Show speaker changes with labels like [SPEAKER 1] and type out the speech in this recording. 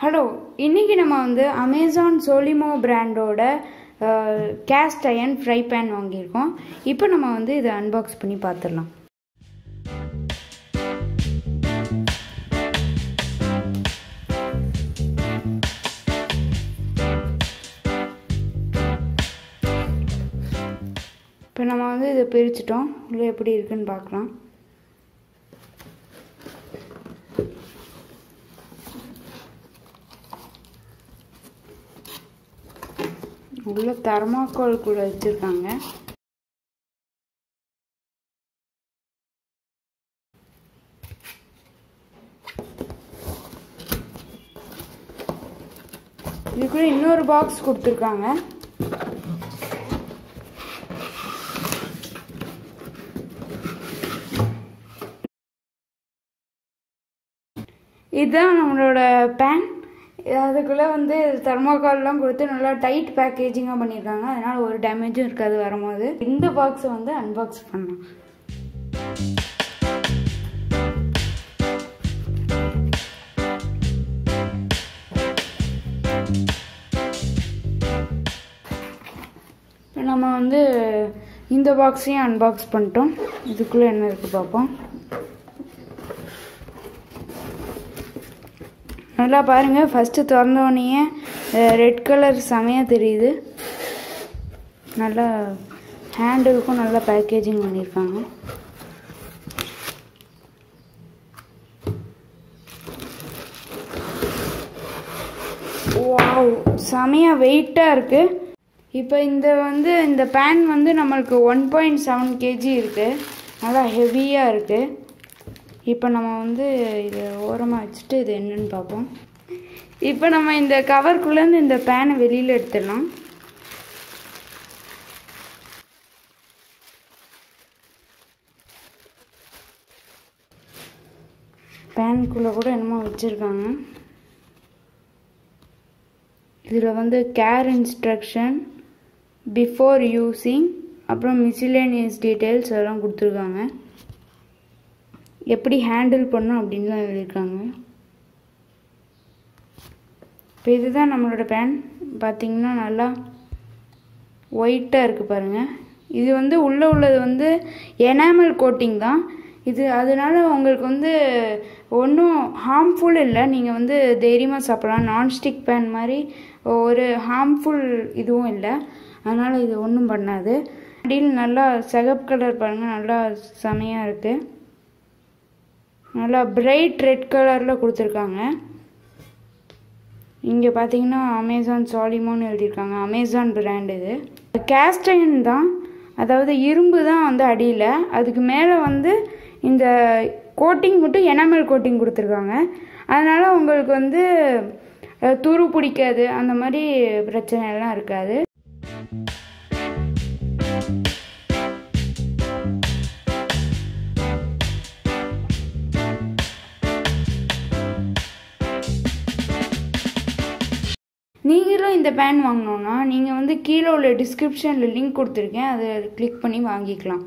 [SPEAKER 1] Hello, இன்றைக்கி நம்ம வந்து அமேசான் சோலிமோ பிராண்டோட கேஸ்ட் அயர்ன் ஃப்ரை பேன் வாங்கியிருக்கோம். இப்போ நம்ம வந்து இதை அன்பாக்ஸ் பண்ணி பார்த்துடலாம். இப்போ நம்ம வந்து இதை பிரிச்சுட்டோம். உள்ளே எப்படி இருக்குன்னு பார்க்கலாம். உள்ள தெர்மாக்கோல் கூட வச்சுருக்காங்க. இதுக்குள்ள இன்னொரு பாக்ஸ் கொடுத்துருக்காங்க. இதுதான் நம்மளோட பேன். அதுக்குள்ளே வந்து தெர்மாக்கால்லாம் கொடுத்து நல்லா டைட் பேக்கேஜிங்காக பண்ணியிருக்காங்க. அதனால் ஒரு டேமேஜும் இருக்காது வரும்போது. இந்த பாக்ஸை வந்து அன்பாக்ஸ் பண்ணலாம். நம்ம வந்து இந்த பாக்ஸையும் அன்பாக்ஸ் பண்ணிட்டோம். இதுக்குள்ளே என்ன இருக்குது பார்ப்போம். நல்லா பாருங்கள். ஃபஸ்ட்டு திறந்தோடனே ரெட் கலர் செமையாக தெரியுது. நல்லா ஹேண்டிலுக்கும் நல்லா பேக்கேஜிங் பண்ணியிருக்காங்க. வாவ், செமையாக வெயிட்டாக இருக்குது. இப்போ இந்த பேன் வந்து நம்மளுக்கு 1.7 kg இருக்குது. நல்லா ஹெவியாக இருக்குது. இப்போ நம்ம வந்து இதை ஓரமாக வச்சுட்டு இது என்னன்னு பார்ப்போம். இப்போ நம்ம இந்த கவருக்குள்ளேருந்து இந்த பேனை வெளியில் எடுத்துடலாம். பேனுக்குள்ளே கூட என்னமோ வச்சுருக்காங்க. இதில் வந்து கேர் இன்ஸ்ட்ரக்ஷன், பிஃபோர் யூஸிங், அப்புறம் மிஸ்சிலேனியஸ் டீட்டெயில்ஸ் அதெல்லாம் கொடுத்துருக்காங்க. எப்படி ஹேண்டில் பண்ணும் அப்படின்லாம் எழுதியிருக்காங்க. இப்போ இதுதான் நம்மளோட பேன். பார்த்திங்கன்னா நல்லா ஒயிட்டாக இருக்குது பாருங்கள். இது வந்து உள்ளது வந்து எனாமல் கோட்டிங் தான் இது. அதனால உங்களுக்கு வந்து ஒன்றும் ஹார்ம்ஃபுல் இல்லை. நீங்கள் வந்து தைரியமாக சாப்பிடலாம். நான்ஸ்டிக் பேன் மாதிரி ஒரு ஹார்ம்ஃபுல் இதுவும் இல்லை. அதனால் இது ஒன்றும் பண்ணாது. அடியில் நல்லா சிகப்பு கலர் பாருங்கள், நல்லா செமையாக இருக்குது. நல்லா பிரைட் ரெட் கலரில் கொடுத்துருக்காங்க. இங்கே பார்த்தீங்கன்னா அமேசான் சாலிமோன்னு எழுதியிருக்காங்க. அமேசான் பிராண்ட் இது. கேஸ்ட் அயர்ன் தான், அதாவது இரும்பு தான் வந்து அடியில். அதுக்கு மேலே வந்து இந்த கோட்டிங் மட்டும் எனாமல் கோட்டிங் கொடுத்துருக்காங்க. அதனால் உங்களுக்கு வந்து துரு பிடிக்காது, அந்த மாதிரி பிரச்சனைலாம் இருக்காது. நீங்களும் இந்த பேன் வாங்கினோன்னா நீங்கள் வந்து கீழே உள்ள டிஸ்கிரிப்ஷனில் லிங்க் கொடுத்துருக்கேன், அதை கிளிக் பண்ணி வாங்கிக்கலாம்.